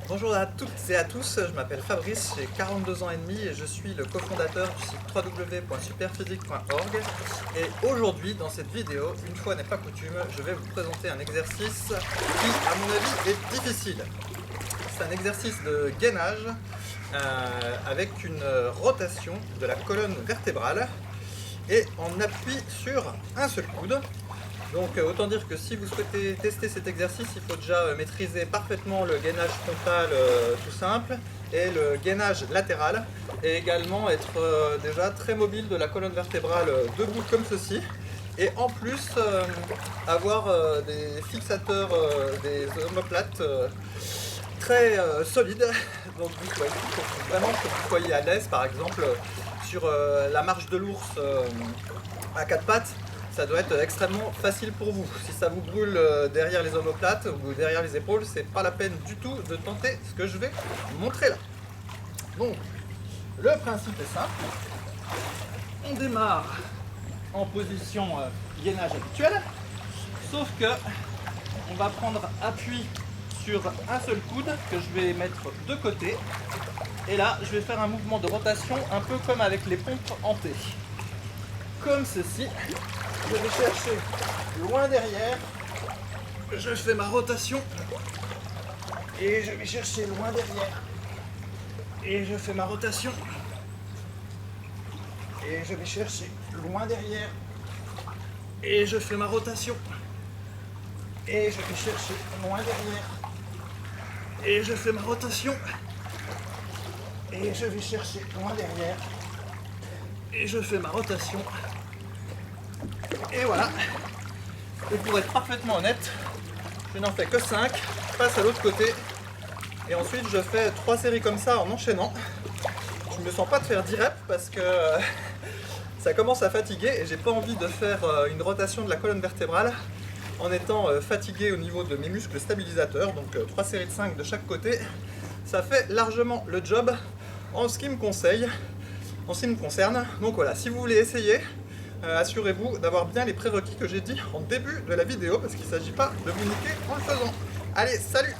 Bonjour à toutes et à tous, je m'appelle Fabrice, j'ai 42 ans et demi et je suis le cofondateur du site www.superphysique.org. Et aujourd'hui, dans cette vidéo, une fois n'est pas coutume, je vais vous présenter un exercice qui, à mon avis, est difficile. C'est un exercice de gainage avec une rotation de la colonne vertébrale et en appui sur un seul coude. Donc autant dire que si vous souhaitez tester cet exercice, il faut déjà maîtriser parfaitement le gainage frontal tout simple et le gainage latéral, et également être déjà très mobile de la colonne vertébrale debout comme ceci, et en plus avoir des fixateurs, des omoplates très solides. Donc vraiment que vous soyez à l'aise, par exemple sur la marche de l'ours à quatre pattes. Ça doit être extrêmement facile pour vous. Si ça vous brûle derrière les omoplates ou derrière les épaules, c'est pas la peine du tout de tenter ce que je vais vous montrer là. Donc, le principe est simple. On démarre en position gainage habituelle, sauf que on va prendre appui sur un seul coude que je vais mettre de côté. Et là, je vais faire un mouvement de rotation un peu comme avec les pompes en T. Comme ceci. Je vais chercher loin derrière, je fais ma rotation et je vais chercher loin derrière et je fais ma rotation et je vais chercher loin derrière et je fais ma rotation et je vais chercher loin derrière et je fais ma rotation et je vais chercher loin derrière et je fais ma rotation. Et voilà. Et pour être parfaitement honnête, je n'en fais que 5, je passe à l'autre côté et ensuite je fais 3 séries comme ça en enchaînant. Je ne me sens pas de faire 10 reps parce que ça commence à fatiguer et j'ai pas envie de faire une rotation de la colonne vertébrale en étant fatigué au niveau de mes muscles stabilisateurs. Donc 3 séries de 5 de chaque côté, ça fait largement le job en ce qui me conseille, en ce qui me concerne. Donc voilà, si vous voulez essayer, assurez-vous d'avoir bien les prérequis que j'ai dit en début de la vidéo, parce qu'il ne s'agit pas de vous niquer en le faisant. Allez, salut!